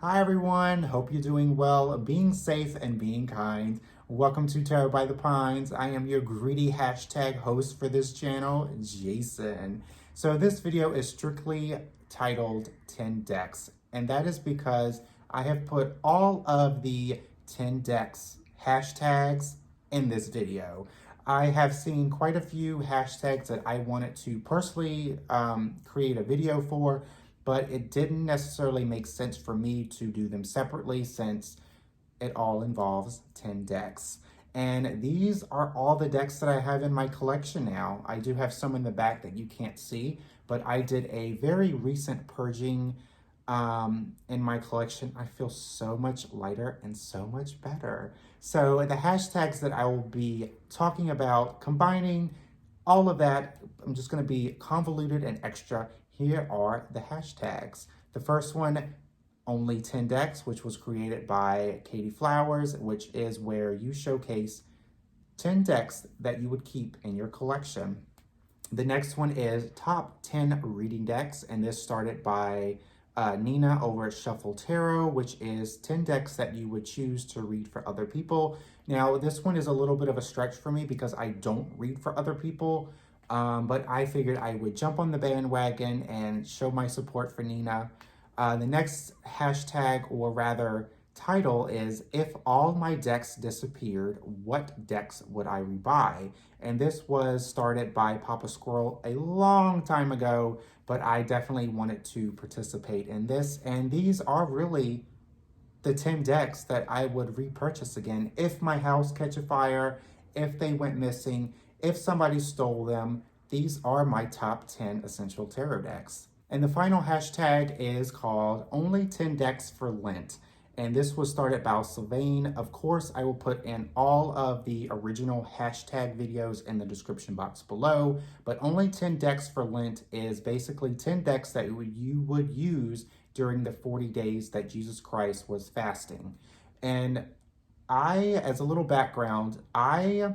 Hi everyone, hope you're doing well, being safe and being kind. Welcome to Tarot by the Pines. I am your greedy hashtag host for this channel, Jason. So this video is strictly titled 10 decks, and that is because I have put all of the 10 decks hashtags in this video. I have seen quite a few hashtags that I wanted to personally create a video for, but it didn't necessarily make sense for me to do them separately since it all involves 10 decks. And these are all the decks that I have in my collection now. I do have some in the back that you can't see, but I did a very recent purging in my collection. I feel so much lighter and so much better. So the hashtags that I will be talking about, combining all of that, I'm just going to be convoluted and extra. Here are the hashtags. The first one, only 10 decks, which was created by Katie Flowers, which is where you showcase 10 decks that you would keep in your collection. The next one is top 10 reading decks, and this started by Nina over at Shuffle Tarot, which is 10 decks that you would choose to read for other people. Now, this one is a little bit of a stretch for me because I don't read for other people, but I figured I would jump on the bandwagon and show my support for Nina. The next hashtag, or rather title, is If All My Decks Disappeared, What Decks Would I Rebuy? And this was started by Papa Squirrel a long time ago, but I definitely wanted to participate in this. And these are really the 10 decks that I would repurchase again if my house catch a fire, if they went missing, if somebody stole them. These are my top 10 essential tarot decks. And the final hashtag is called Only 10 Decks for Lent. And this was started by Sylvain. Of course, I will put in all of the original hashtag videos in the description box below, but Only 10 Decks for Lent is basically 10 decks that you would use during the 40 days that Jesus Christ was fasting. And as a little background, I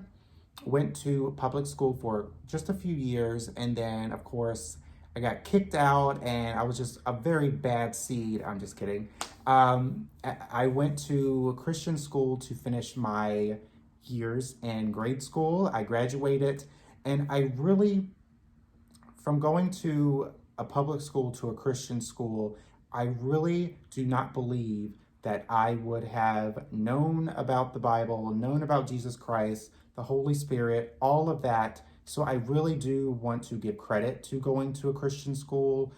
went to public school for just a few years, and then, of course, I got kicked out, and I was just a very bad seed. I'm just kidding. I went to a Christian school to finish my years in grade school. I graduated, and I really, from going to a public school to a Christian school, I really do not believe that I would have known about the Bible, known about Jesus Christ, the Holy Spirit, all of that. So I really do want to give credit to going to a Christian school.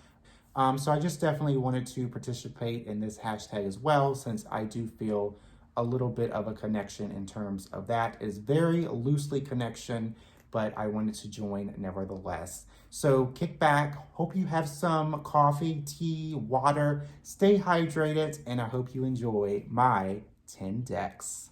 So I just definitely wanted to participate in this hashtag as well, since I do feel a little bit of a connection in terms of that. It is very loosely connection, but I wanted to join nevertheless. So kick back, hope you have some coffee, tea, water, stay hydrated, and I hope you enjoy my 10 decks.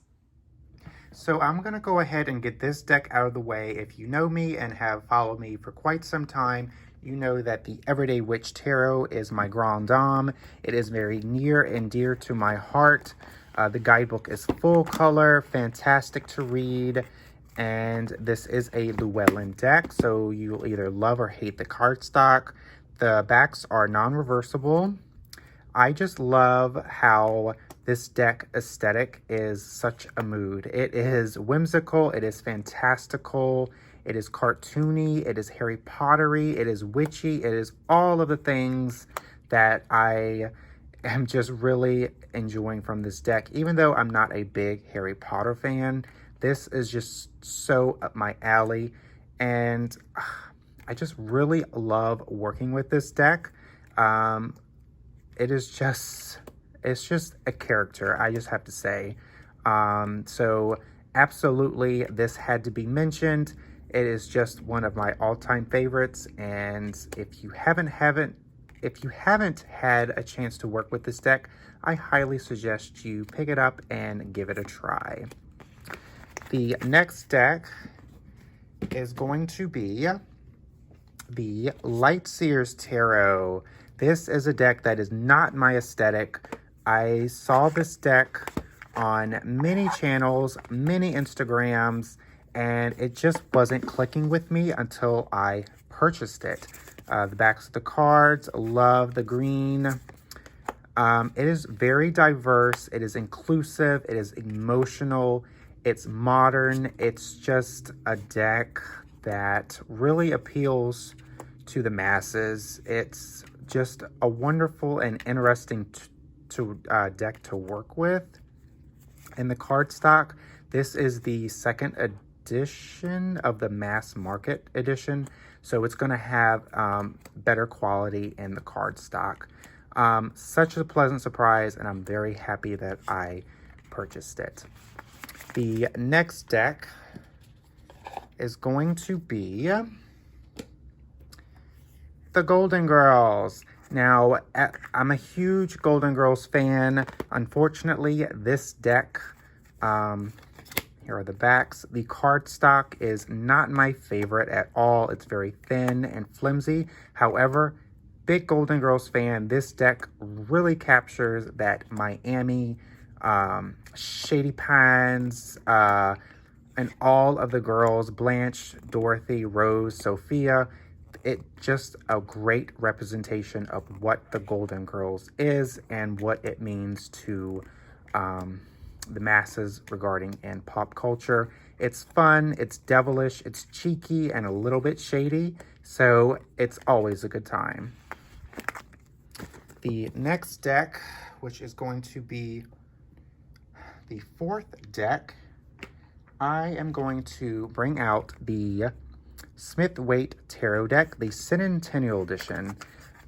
So I'm going to go ahead and get this deck out of the way. If you know me and have followed me for quite some time, you know that the Everyday Witch Tarot is my grand dame. It is very near and dear to my heart. The guidebook is full color, fantastic to read, and this is a Llewellyn deck, so you'll either love or hate the cardstock. The backs are non-reversible. I just love how this deck aesthetic is such a mood. It is whimsical, it is fantastical, it is cartoony, it is Harry Pottery, it is witchy, it is all of the things that I am just really enjoying from this deck. Even though I'm not a big Harry Potter fan, this is just so up my alley, and I just really love working with this deck. It's just a character, I just have to say. So absolutely, this had to be mentioned. It is just one of my all-time favorites, and if you haven't had a chance to work with this deck, I highly suggest you pick it up and give it a try. The next deck is going to be the Lightseers Tarot. This is a deck that is not my aesthetic. I saw this deck on many channels, many Instagrams, and it just wasn't clicking with me until I purchased it. The backs of the cards, love the green. It is very diverse. It is inclusive. It is emotional. It's modern. It's just a deck that really appeals to the masses. It's just a wonderful and interesting deck to work with. In the cardstock, this is the second edition of the mass market edition, so it's going to have better quality in the cardstock. Such a pleasant surprise, and I'm very happy that I purchased it. The next deck is going to be the Golden Girls. Now, I'm a huge Golden Girls fan. Unfortunately, this deck, here are the backs. The cardstock is not my favorite at all. It's very thin and flimsy. However, big Golden Girls fan, this deck really captures that Miami, Shady Pines, and all of the girls, Blanche, Dorothy, Rose, Sophia. It's just a great representation of what the Golden Girls is and what it means to the masses regarding in pop culture. It's fun, it's devilish, it's cheeky, and a little bit shady, so it's always a good time. The next deck, which is going to be the fourth deck, I am going to bring out the Smith-Waite Tarot deck, the Centennial Edition.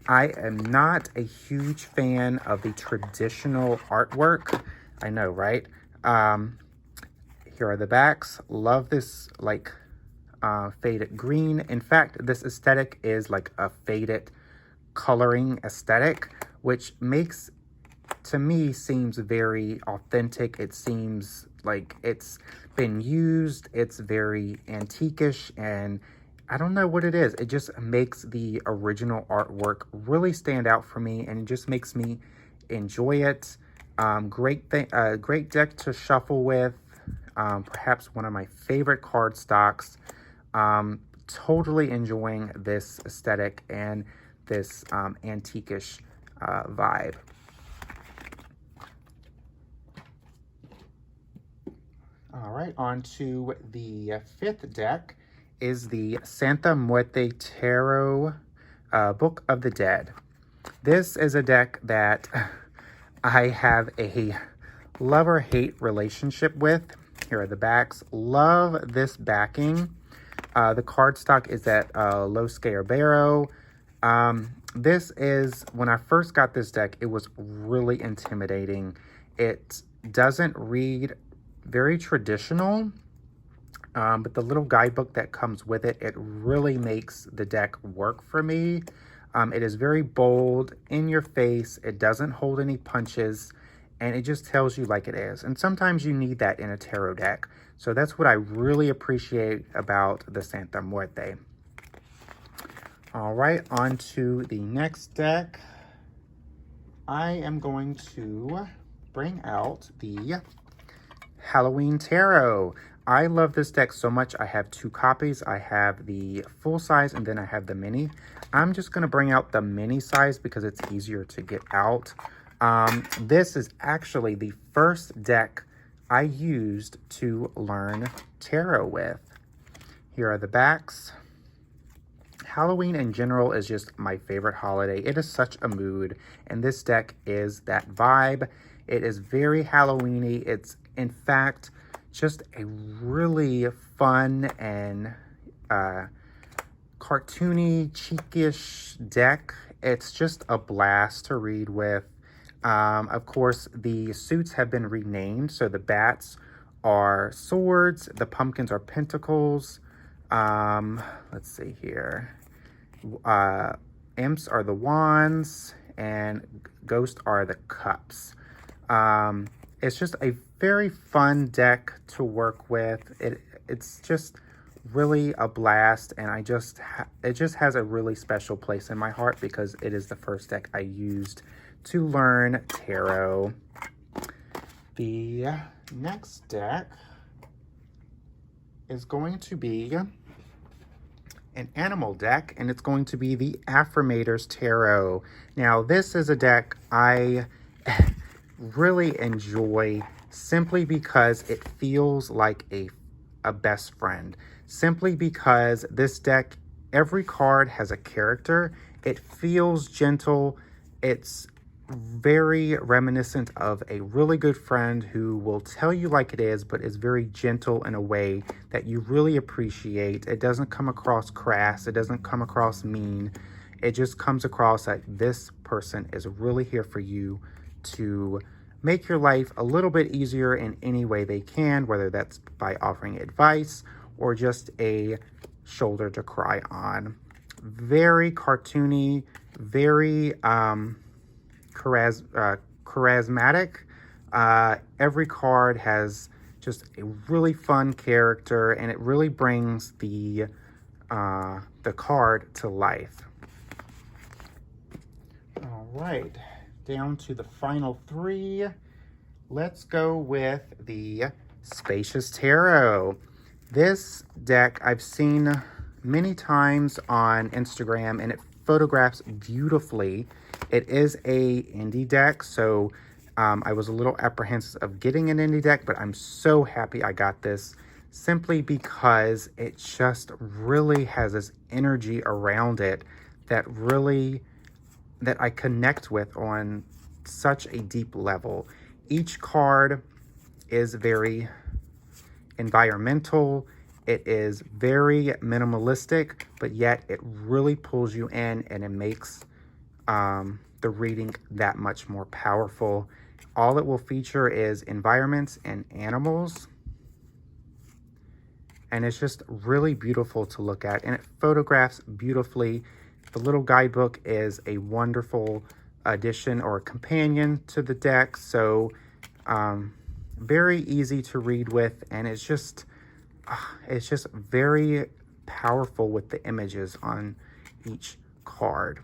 I am not a huge fan of the traditional artwork. I know, right? Here are the backs. Love this like faded green. In fact, this aesthetic is like a faded coloring aesthetic, which makes, to me, seems very authentic. It seems like it's been used. It's very antique-ish, and I don't know what it is. It just makes the original artwork really stand out for me, and it just makes me enjoy it. Great deck to shuffle with. Perhaps one of my favorite card stocks. Totally enjoying this aesthetic and this antique-ish vibe. All right, on to the fifth deck is the Santa Muerte Tarot Book of the Dead. This is a deck that I have a love or hate relationship with. Here are the backs. Love this backing. The cardstock is at Los Scarabero. This is, when I first got this deck, it was really intimidating. It doesn't read very traditional, but the little guidebook that comes with it, it really makes the deck work for me. It is very bold, in your face. It doesn't hold any punches, and it just tells you like it is. And sometimes you need that in a tarot deck. So that's what I really appreciate about the Santa Muerte. All right, on to the next deck. I am going to bring out the Halloween Tarot. I love this deck so much. I have two copies. I have the full size and then I have the mini. I'm just going to bring out the mini size because it's easier to get out. This is actually the first deck I used to learn tarot with. Here are the backs. Halloween in general is just my favorite holiday. It is such a mood, and this deck is that vibe. It is very Halloween-y. It's, in fact, just a really fun and cartoony, cheekish deck. It's just a blast to read with. Of course, the suits have been renamed, so the bats are swords, the pumpkins are pentacles. Let's see here. Imps are the wands, and ghosts are the cups. It's just a very fun deck to work with. It's just really a blast, and it just has a really special place in my heart because it is the first deck I used to learn tarot. The next deck is going to be an animal deck, and it's going to be the Affirmators Tarot. Now, this is a deck I really enjoy simply because it feels like a best friend. Simply because this deck, every card has a character. It feels gentle. It's very reminiscent of a really good friend who will tell you like it is, but is very gentle in a way that you really appreciate. It doesn't come across crass. It doesn't come across mean. It just comes across that this person is really here for you to make your life a little bit easier in any way they can, whether that's by offering advice or just a shoulder to cry on. Very cartoony, very charismatic. Every card has just a really fun character, and it really brings the card to life. All right, down to the final three. Let's go with the Spacious Tarot. This deck I've seen many times on Instagram, and it photographs beautifully. It is a indie deck, so I was a little apprehensive of getting an indie deck, but I'm so happy I got this simply because it just really has this energy around it that I connect with on such a deep level. Each card is very environmental. It is very minimalistic, but yet it really pulls you in, and it makes the reading that much more powerful. All it will feature is environments and animals, and it's just really beautiful to look at, and it photographs beautifully. The little guidebook is a wonderful addition or companion to the deck, so very easy to read with, and it's just very powerful with the images on each card.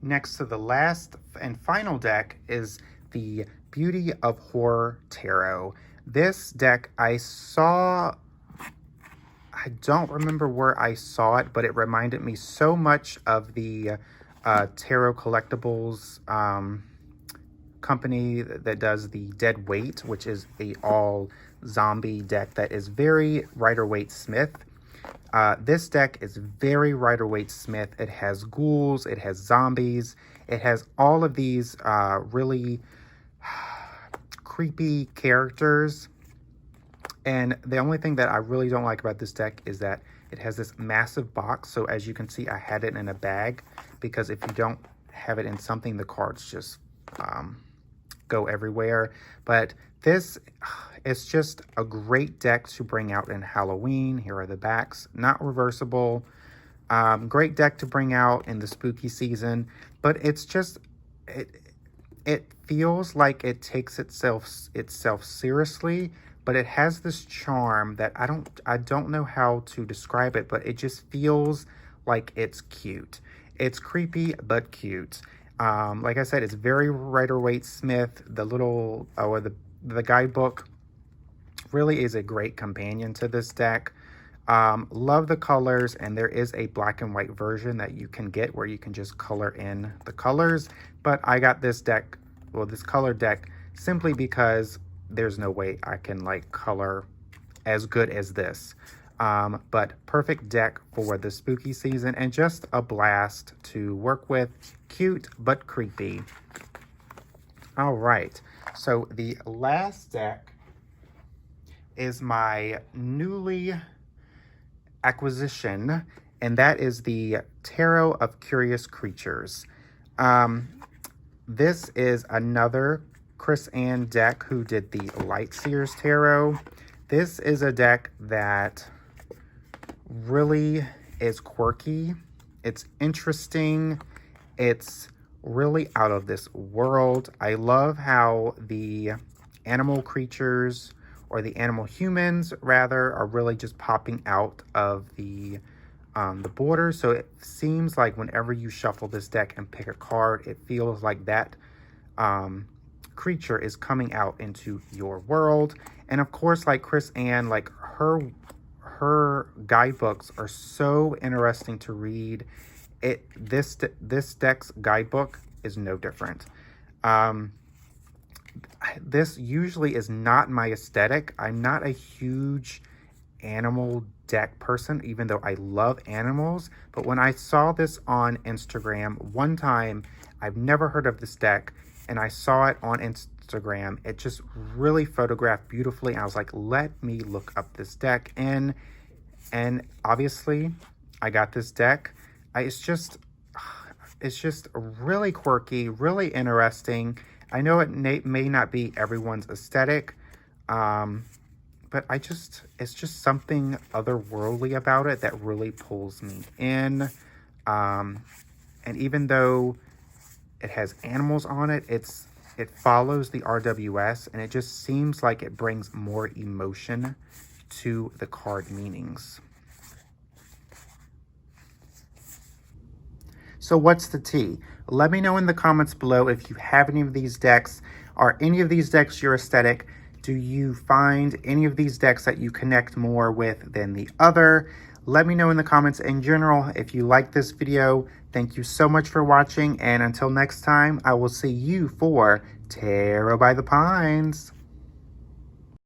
Next to the last and final deck is the Beauty of Horror Tarot. This deck I don't remember where I saw it, but it reminded me so much of the Tarot Collectibles company that does the Dead Weight, which is a all zombie deck that is very Rider-Waite Smith. This deck is very Rider-Waite Smith. It has ghouls, it has zombies, it has all of these really creepy characters. And the only thing that I really don't like about this deck is that it has this massive box. So as you can see, I had it in a bag, because if you don't have it in something, the cards just go everywhere. But this is just a great deck to bring out in Halloween. Here are the backs, not reversible. Great deck to bring out in the spooky season, but it's just, it feels like it takes itself seriously, but it has this charm that I don't know how to describe it, but it just feels like it's cute. It's creepy, but cute. Like I said, it's very Rider-Waite Smith. The little, or the guidebook really is a great companion to this deck. Love the colors, and there is a black and white version that you can get where you can just color in the colors. But I got this deck, well, this color deck, simply because there's no way I can like color as good as this. But perfect deck for the spooky season, and just a blast to work with. Cute, but creepy. All right, so the last deck is my newly acquisition, and that is the Tarot of Curious Creatures. This is another Chris Ann deck who did the Lightseers Tarot. This is a deck that really is quirky. It's interesting. It's really out of this world. I love how the animal creatures, or the animal humans rather, are really just popping out of the border. So it seems like whenever you shuffle this deck and pick a card, it feels like that creature is coming out into your world. And of course, like Chris Ann, like her her guidebooks are so interesting to read. This deck's guidebook is no different. This usually is not my aesthetic. I'm not a huge animal deck person, even though I love animals. But when I saw this on Instagram one time, I've never heard of this deck, and I saw it on Instagram. It just really photographed beautifully. I was like, let me look up this deck. And obviously I got this deck. It's just really quirky, really interesting. I know it may not be everyone's aesthetic, but it's just something otherworldly about it that really pulls me in. And even though it has animals on it, it follows the RWS, and it just seems like it brings more emotion to the card meanings. So what's the tea? Let me know in the comments below if you have any of these decks. Are any of these decks your aesthetic? Do you find any of these decks that you connect more with than the other? Let me know in the comments in general. If you like this video, thank you so much for watching. And until next time, I will see you for Tarot by the Pines.